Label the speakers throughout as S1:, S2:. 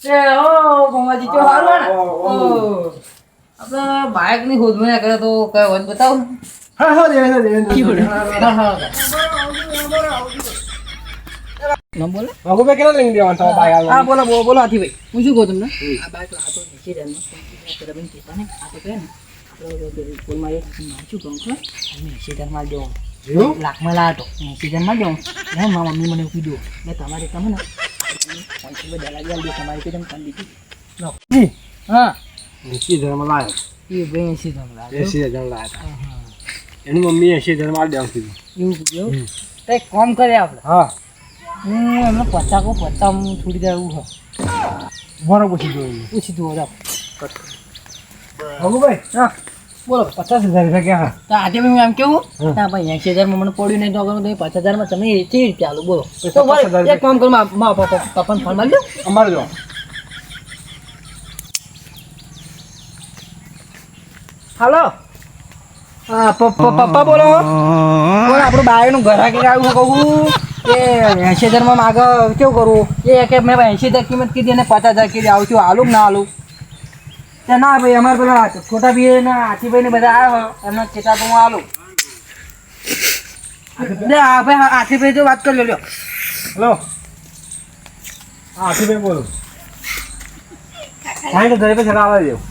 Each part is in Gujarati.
S1: એ ઓ ગોમાજી તો હારું ને ઓ આપણે બાઇક ની ખોદ મને કરે તો કઈ વાત બતાવ
S2: હા હા દેવેન્દ્ર
S1: ના બોલે
S2: ભાઈ કેટલા લઈને દેવાનું તમારા બાઈક
S1: હા
S2: આવવાનું?
S1: બોલો બોલો હાથી ભાઈ હું શું કહું તમને આ બાઇક આ તો નીચે રહેવાનું બરાબર કહેતા ને આ તો કહે ને આપણે સ્કૂલમાં એક નાચું કહું છું અને સીધરમાં દેવું
S2: એવું?
S1: લાખમાં લાવતો સીઝનમાં જાઉં ને મારા મમ્મી મને કીધું ને તમારે તમે ને તમારી કીધું કરી દીધી હા
S2: 80,000 માં લાવ્યો.
S1: એ ભાઈ સીઝન લાગે
S2: 80,000 લાવ્યા હતા. એની મમ્મી 80,000 માં દેવાનું કીધું.
S1: એવું કીધું તો એક કામ કરીએ આપણે
S2: હા
S1: હું એમને પચાસ હું છોડી દે એવું હોય
S2: બરો પૂછી જોયું.
S1: પૂછી દઉં રાખ
S2: ભાઈ
S1: હા બોલો
S2: 50,000 રૂપિયા ક્યાં?
S1: તો આજે હું એમ કેવું ના ભાઈ 80,000 મને પડ્યું નહીં તો તમે 50,000 તમે કેવી રીતે ચાલુ બોલો તો ભાઈ એક કામ કરો મારા પપ્પાને ફોન મારી દો
S2: અમારે જો
S1: હાલો હા પપ્પા બોલો બોલો આપણું બાયનું ઘર આગળ આવ્યું કહું કે 80,000 માગે કેવું કરવું એ કે મેં 80,000 કિંમત કીધી અને 50,000 કીધી આવું છું હાલું કે ના હાલું તે ના ભાઈ અમારે પેલા છોટા ભાઈ ને આથીભાઈ ને બધા આવ્યા એમના ચેતા તો હું હાલું હા ભાઈ આથીભાઈ તો વાત કરી લો
S2: હેલો હા આશીભાઈ બોલું 60,000 રૂપિયા છેલ્લા આવવા દેવું.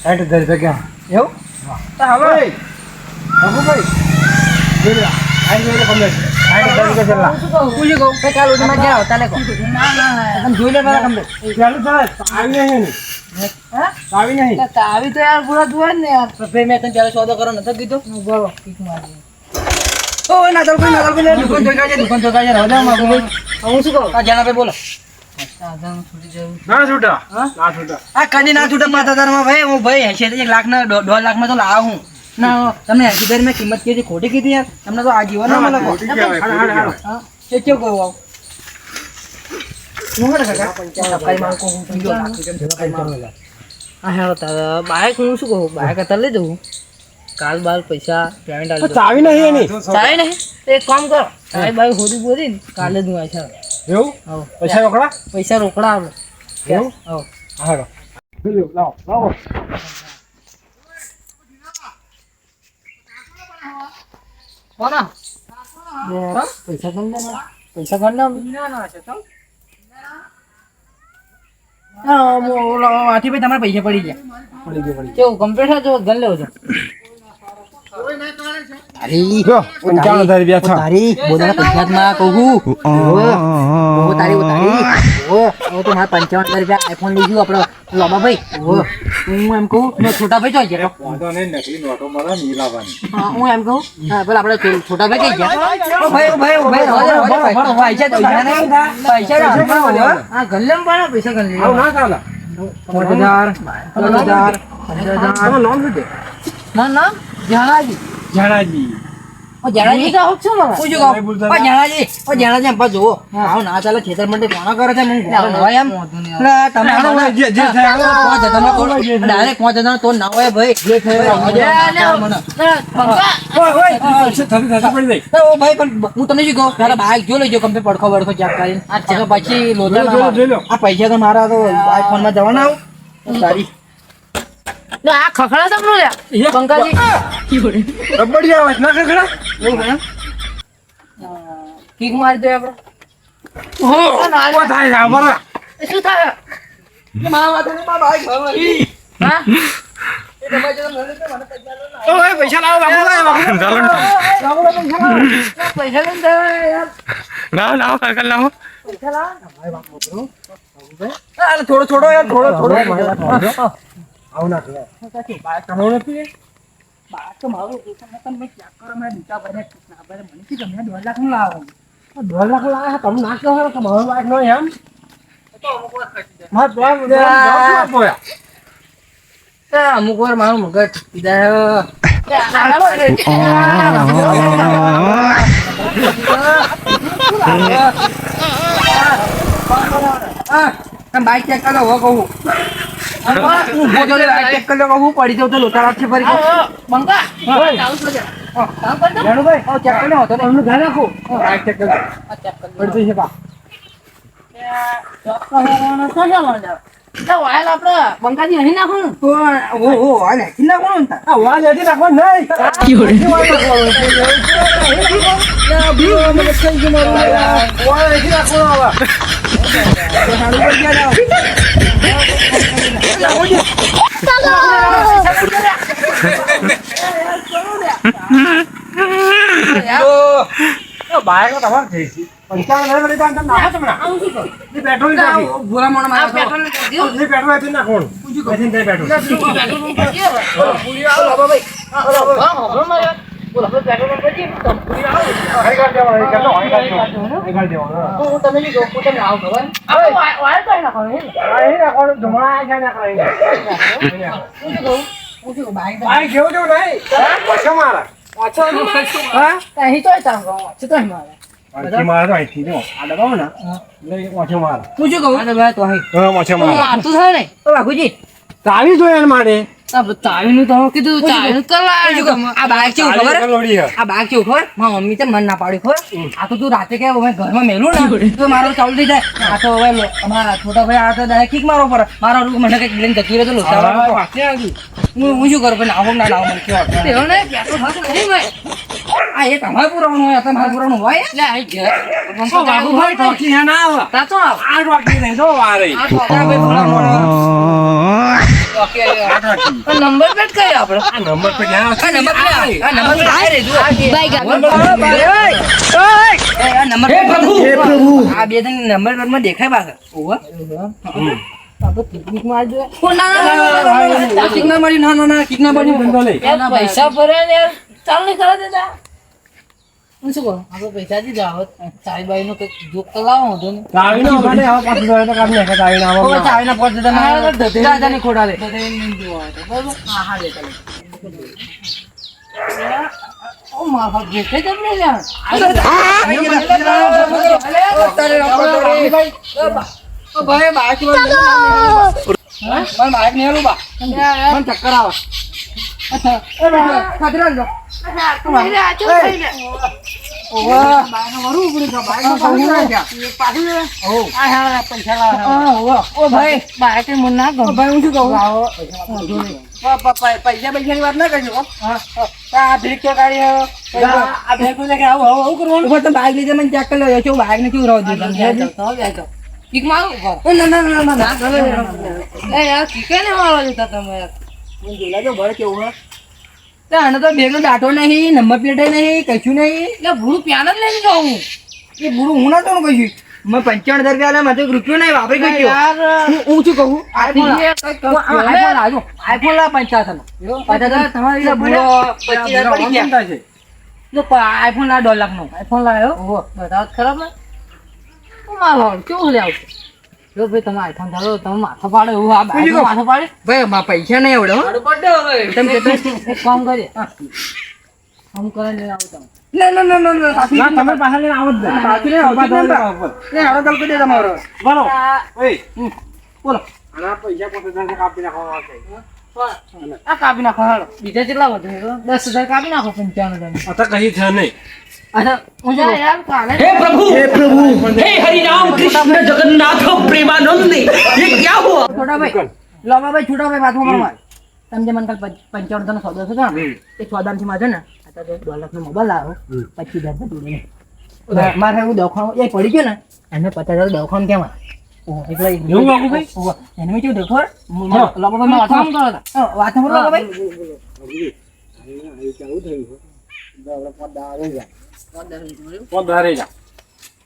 S2: 60,000 રૂપિયા ક્યાં?
S1: એવું તો હાલો
S2: ભાઈ જોઈ લો. 60,000 રૂપિયા 60,000 રૂપિયા છેલ્લા.
S1: પૂછી કહું ભાઈ કાલ ઉઠીમાં ક્યાં આવતા લેકો તમે જોઈ લે પેલા કમ્પ્લેટ
S2: ચાલુ થાય આવી નહીં એની.
S1: હા
S2: આવી નહીં
S1: આવી તો યાર પૂરા જોવે ને યાર ભાઈ મેં તને પહેલા સોદો કરો નતો કીધું બોલો કીક મારી ઓ ના દુકાન જોઈ કાજે રાજા માં બોલ હું શું કહું આ જાના ભાઈ બોલો સાધન છૂટી જવું
S2: ના છૂટા
S1: હા?
S2: ના છૂટા
S1: આ કદી ના છૂટે 5,000 માં ભાઈ હું ભાઈ 80 1 લાખ ના 1.5 લાખ માં તો લાવ હું ના તમને 80,000 મેં કિંમત કીધી ખોટી કીધી યાર તમને તો આ જીવન ના મળે
S2: ખોટી કહેવાય, ખોટી કહેવાય.
S1: હા એ કેવું કરું આવ હું કાકા સફાઈ માં કોણ બીજો હા હેલો તારા બાઈક હું શું કહું બાઈક અત્યારે લઈ જવું કાલ બાલ પૈસા પેમેન્ટ આલી દઉં
S2: ચાવી નહીં એની.
S1: ચાલે નહીં તો એક કામ કરો ચાય બાઈ હોદી બોલી ને કાલે જ હું આવીશ
S2: એવું
S1: હવ
S2: પૈસા રોકડા
S1: પૈસા રોકડા આવે
S2: એવું?
S1: હવ
S2: હા હેડો. લાવો લાવો
S1: કોના પૈસા ગણ દે પૈસા ગણ દે આથી ભાઈ તમારે પૈસા પડી ગયા
S2: પડી ગયો પડી
S1: કેવું કમ્પ્લીટ છે ગણ લેવો છો તારી
S2: ગયો. 55,000 રૂપિયા થા.
S1: તારી બોલા પંચાયતમાં કહું તારી તો મારે 55,000 રૂપિયા આઈફોન લઈ ગયું આપણે લોબા ભાઈ હું એમ કહું મેં છોટા ભાઈ ચોઈ ગયા
S2: વાંધો નહીં, નકલી નોટો મારા નહીં લાવવાની.
S1: હા, હું એમ કહું હા પેલા આપણે છોટા ભાઈ કઈ ગયા ઓ ભાઈ પૈસા તો પૈસા હા ગલ્લેમ પણ પૈસા ગલ્લે
S2: આવું ના ચાલે.
S1: 5,000
S2: તમારું નામ શું છે?
S1: ના ના જાણાજી
S2: જાણાજી.
S1: જાણાજી તો શું મને પૂછ્યું કહું જાણાજી જાણાજી અંપા જુઓ આવું ના ચાલે ખેતર માટે કોના કરે છે મને હોય એમ તમે
S2: જે થાય હાલો.
S1: 5,000 કોણ ડાયરેક્ટ 5,000 તો ના હોય ભાઈ
S2: જે થાય હાલો. ઓય, ઓય, થતી પડી જાય.
S1: ઓ ભાઈ પણ હું તમને શું કહું તારા બાઈક જો લેજો કંપની પડખો બડખો ચેક કરીને આ પછી લોચા ના
S2: જોઈ લો.
S1: મારો. આ પૈસા તો મારા તો આઈફોન માં જવાના આવું સારી આ ખખડા તમનો લ્યા પંકાજી
S2: રબડી આવે ના ખખડા.
S1: એવું હે કિક મારી દે આપણે
S2: ઓ થાય છે અમારા.
S1: શું થાય મારા માથે મારા બાઈક ભરવાની હા એ તમારે જો મને પૈસા
S2: ઓય પૈસા લાવો બાપુ લાવો
S1: પૈસા લઈને જાય યાર
S2: લાવો લાવો કાકા લાવો.
S1: પૈસા લાવ ભાઈ બાપ મોકલો અરે થોડો યાર થોડો
S2: આવું ના થાય.
S1: બાઈક તમારું નથી બાઈક તો મારું તમે ચેક કરો મેં બીજા ભાઈને ના ભાઈ મને કીધું મેં 2 લાખ નું લાવો
S2: 2 લાખ લાયા તમે ના કહો કે મારો બાઈક નો એમ.
S1: તો અમુક વાર ખર્ચી
S2: માર તો
S1: જાય અમુક વાર મારું મગજ પીડા બાઈક ચેક કરો હો કહું ચેક કરી લો હું પડી જાઉં તો લોટા રાખશે ફરી બંકા
S2: જાણુભાઈ
S1: ચેક કરી લો તો
S2: તમને ઘરે રાખો. બાઈક ચેક કરજો.
S1: ચેક કરી
S2: પડી જશે બા. બંકાજી અહીં નાખો ને
S1: ઓહો હાલે કિન્ના કોણ હતા
S3: આ વાળ લેતી રાખવા નહીં.
S1: મને થઈ ગયું મારું
S3: વાળ લેતી રાખવાનો હવે.
S1: સારું કરી ગયા
S3: તો બાઈક તમારે થઈ છે. 55 વળી તો નાખો તમે. એ પેટ્રોલ નાખી.
S1: ભૂરા મોણા મારા
S2: પેટ્રોલ ને કરી દો.
S3: એ પેટ્રોલ એથી નાખવાનું. એથી નહીં પેટ્રોલ.
S2: પેટ્રોલ પંપ કરી દો. હા, હમણાં મારે બોલો આપણે પેટ્રોલ પંપ કરીએ તો પૂરી આવો.
S3: અહીં કાઢ દેવાનું, અહીં કાઢ દેવાનું, અહીં કાઢ દેવાનું. અહીં કાઢ દેવાનું, હા.
S2: હું તમને લીધો હું તમને આવું ખબર આપણે વાયર કરી નાખવાનું હે ને?
S3: આ અહીં નાખવાનું, ધુમાડા અહીં ક્યાં નાખવાનું? અહીં નાખવાનું.
S2: હું શું કહું? હું શું કહું? બાઈક
S3: બાઈક જેવું જેવું નહીં. પાછો મારા.
S2: પાછો અહીં તો તામ કહું છે તો અહીં મારે
S3: પાછી મારા તો અહીંથી જો. આ દબાવો ને, એટલે પાછો મારા.
S1: હું શું કહું ભાઈ તો અહીં
S3: હા, પાછો મારા.
S2: આ તો થાય ને
S1: ઓ બાપુજી
S3: ચાવી જોઈએ એને માટે.
S2: ચાવીનું તો હું કીધું ચાવીનું
S1: શું કહું? આ બાઈક કેવું ખબર હે?
S3: લોડી હે.
S1: આ બાઈક કેવું ખબર મારી મમ્મી તો મન ના પાડ્યું ખબર આ તો તું રાતે કે હવે ઘરમાં મેલું ને તો મારો ચાલુ થઈ જાય આ તો હવે અમારા છોટા ભાઈ આ તો ડાયરેક્ટ કિક મારવો પડે મારો રૂમ મને કઈક લઈને જતી રહે તો
S3: હા,
S1: લોચા
S3: પાછી આવી.
S1: હું શું કરું ભાઈ નાવું ના નાવું મને કેવો
S2: તેઓ ને પેટ્રોલ હાથ નહીં ભાઈ
S1: આ એ તમારે પુરાવાનું હોય તમારે પુરાવાનું હોય
S2: એટલે આઈ ગયા
S3: ઓ બાબુભાઈ ટોકી હે ના આવે.
S2: તા તો આવ
S3: આ ટોકી નહીં જો વારે.
S2: આ તો
S1: આ ભાઈ પુરાવાનું
S2: ઓકે નંબર પ્લેટ કઈ આપણે
S3: આ નંબર પર ગયા.
S1: આ નંબર પ્લેટ આ નંબર પ્લેટ આ રે જો આ નંબર પ્લેટ આ બે જણ નંબર પ્લેટ માં દેખાય પાછળ ઓહો આપણે પિકનિક માં આવજો ઓ ના ના કિક ના મળી ના ના કિક ના મળી
S3: ધંધો લઈ.
S2: એના પૈસા ભરે ને યાર ચાલ નહીં કરવા દેતા હું શું કહું આપણે પૈસા દીધા હોત સાઈબાઈ નો કઈક જોક તો લાવો હતો ને
S3: ચાવી નો વગાડે, હવે પાછું જોડે તો કામ નહીં કરે. ચાવી ના
S1: હવે
S3: આવે.
S1: ચાવીના પોચ જતા મારા દાદાની ખોટા લે
S2: હા હા લેતા ઓ મારા જેઠે તમને લ્યા
S1: ભાઈ બાઈક મને બાઈક નહીં હાલું બા મને ચક્કર આવે અચ્છા ખાતરી રાખજો પૈસા પૈસાની વાત ના કરજો આ ભીખ તો કાઢી આ ભેગ આવું કરવાનું બાઈક લીધે મને ચેક કરી લો બાઈક ને કેવું રહો
S2: કીક મારું એ યાર કીકે ને મારવા દેતા તમે યાર
S1: આને તો બેગ નો દાંટો નહીં નંબર પ્લેટ નહીં કશું નહીં
S2: એટલે ભૂરું પ્યાન જ લઈને જાઉં હું
S1: એ બુરું હું ના કરું કશું મેં 55,000 મને રૂપિયો નહીં વાપરી ગયો
S2: યાર
S1: હું શું કહું
S2: આઈફોન
S1: આઈફોન લા 55 તમારી બુરો 25,000 પડી ગયા
S3: છે.
S1: જો આઈફોન લા 2 લાખ નો આઈફોન લાવ્યો
S2: ઓહો બતાવ ખરાબ ને મારો કેવું લે આવશે જો ભાઈ તમે આઈફોન ધારો તમે માથા પાડે એવું આ બાઈક માથા પાડે
S1: ભાઈ મારા પૈસા નહીં આવડે હો તમે કહેતો
S2: એક કામ કરીએ કામ કરે લઈને આવું તમે
S1: ના ના ના ના સાચી
S3: ના, તમે પાછા લઈને આવો જ નહીં.
S1: સાચી નહીં આવતી ને ને હાડો ચાલ કરી દે તમારો
S3: બોલો. ઓય,
S1: બોલો
S3: આના પૈસા 50,000 કાપી નાખવામાં આવશે.
S2: આ કાપી નાખો હાલો બીજા કેટલા વધુ 10,000 કાપી નાખો 55,000
S3: અત્યારે કઈ છે નહીં.
S1: અચ્છા હું શું કહું?
S2: યાર કાલે
S4: हे प्रभु हे हरि राम कृष्ण जगन्नाथ प्रेमानंद ये क्या हुआ
S1: છોટા ભાઈ લોબા ભાઈ છોટા ભાઈ વાતમાં મારવા તમે જે મને કાલ 55,000 નો સોદો છે ને એ સોદામાંથી માં છે ને અત્યારે 2 લાખ નો મોબાઈલ લાવ્યો 25,000 જોડે મારે હું દવાખાનું એ પડી ગયો ને એને 50,000 દવાખાનું કેમ એટલે
S3: એવું બાબુ ભાઈ?
S1: એને મેં કેવું દેખો લોબા ભાઈ
S2: કામ કરો તા
S1: વાત સાંભળો લોબા ભાઈ
S3: ફોન ધારે જા.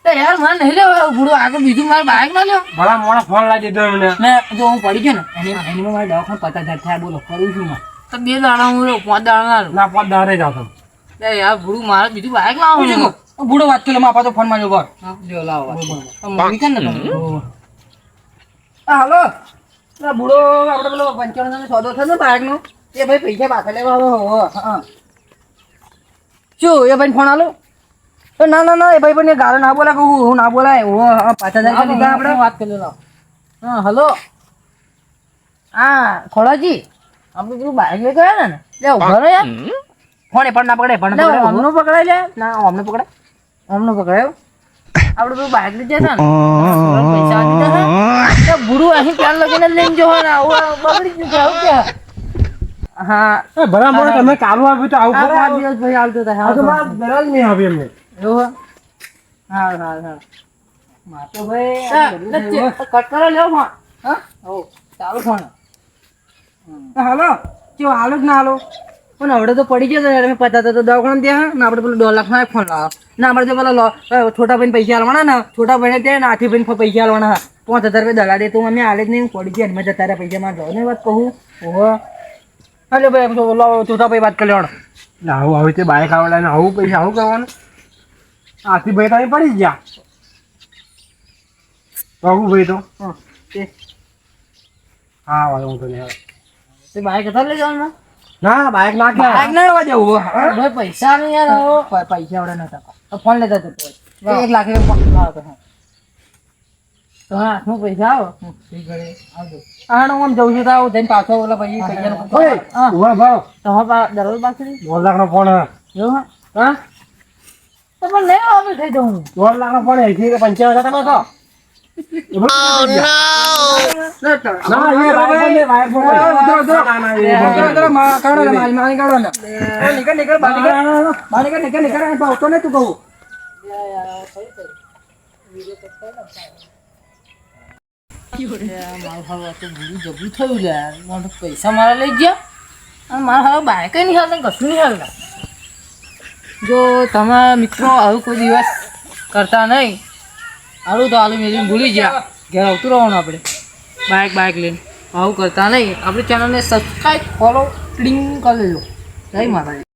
S2: તો યાર મને નહીં લેવા ભૂડું આગળ બીજું મારે બાઈક ના લ્યો
S3: ભલા મોણા ફોન લાવી દીધો એમને.
S1: ને જો હું પડી ગયો ને એની મારે દવાખાનું 50,000 થયા બોલો કરું છું માં
S2: તો 2 દાડા હું રહ્યો 5 દાડા ના રહ્યો
S3: ના, ફોન ધારે જાઓ તમે.
S2: લે યાર ભૂડું મારે બીજું બાઈક લાવો
S1: હું શું કહું? બુડો વાત કરી લે માપા તો ફોન માં જો કર
S2: લ્યો લાવો
S1: મમ્મી છે ને તમે હા હાલો ના બુડો આપણે પેલો 55,000 નો સોદો થયો ને બાઈક નો એ ભાઈ પૈસા પાછા લેવા હવે હા શું એ ભાઈ ફોન આલો ના ના ના એ ભાઈ પણ ગાળો ના બોલા કહું હું ના બોલાય ઓ 5,000 લીધા આપણે
S2: વાત કરી લાવો હા હલો હા ખોડાજી આપણે પેલું બાઈક લઈ ગયા ને લે ઉભા રહો યાર
S1: ફોન એ પણ ના પકડે પણ
S2: અમનો પકડાય લે
S1: ના અમને પકડે
S2: અમનો પકડાયો આપણે પેલું બાઇક લઈ જશે ને પૈસા આપી દેશે તો ગુરુ અહીં પ્લાન લગીને લઈને જો ને આવું બગડી જ નથી આવું ક્યાં હા
S3: બરાબર તમે કાલું આપ્યું તો આવું
S2: આ
S3: ખરા?
S2: 5 દિવસ ભાઈ આવતો હતા
S3: આ તો મારા દલાલ નહીં આવી એમને
S2: એવું હા હા હા માતો ભાઈ કટ કરો લેવો ફોન હા હો ચાલુ ફોન
S1: હાલો કેવો હાલો જ ના હાલો પણ હવે તો પડી ગયો તો મેં પતા તો દવાખાના ત્યાં ને આપણે પેલો 2 લાખનો ફોન લાવો ના આપણે તો પેલા છોટા ભાઈને પૈસા આલવાના ને છોટા ભાઈને ત્યાં ને આથી ભાઈને પૈસા આલવાના 5000 રૂપિયા દલા દે તો અમે હાલે જ નહીં પડી ગયા મેં જતા રહ્યા પૈસા માં જાઓ ને વાત કહું ઓહો હાલો ભાઈ છોટા ભાઈ વાત કરી લેવાનો
S3: એટલે આવું આવી તે બાઈક આવડે ને આવું પૈસા આવું કરવાનું આથી ભાઈ તમે પડી જ ગયા આવું ભાઈ તો
S1: હા તે
S3: હા વાંધો હું તો નહીં આવે.
S2: તે બાઈક હતા લઈ જવાનું
S3: ના બાઈક ના
S1: બાઈક
S3: ક્યાં
S1: ના લેવા જવું
S2: ભાઈ પૈસા નહીં યાર હવે.
S1: પૈસા આવડે નતા ફોન લેતા તો 1 લાખ રૂપિયા ફોન લાવો તો હા
S2: તમારા હાથમાં પૈસા આવો એ ઘરે આવજો
S1: આનો આમ જવું છું તો આવું જઈને પાછો ઓલા ભાઈ પૈસાનો
S3: ઓય
S1: હા
S3: ઉભા ભાવ
S2: તમારા દરરોજ બાકી
S3: 2 લાખનો ફોન હે.
S2: એવું હા
S3: હા
S2: તો પણ લઈ આવો થઈ જાઉં
S3: 2 લાખનો ફોન એથી 55,000 તમે કહો ના એ બાઈક ને બાઈક પર ના ના એ
S1: પાવતો ને તું કહું
S2: મારું હવે તો બધું જબરું થયું લે યાર. મારે તો પૈસા મારા લઈ ગયા અને મારા હવે બાઈક નહીં હાલતા કશું નહીં હાલતા જો તમે મિત્રો આવું કોઈ દિવસ કરતા નહીં આવું તો આલુ મેળવીને ભૂલી ગયા ઘેર આવતું રહેવાનું આપણે બાઈક લઈને આવું કરતા નહીં આપણી ચેનલને સબસ્ક્રાઈબ ફોલો ક્લિંગ કરી લેજો જય માતાજી.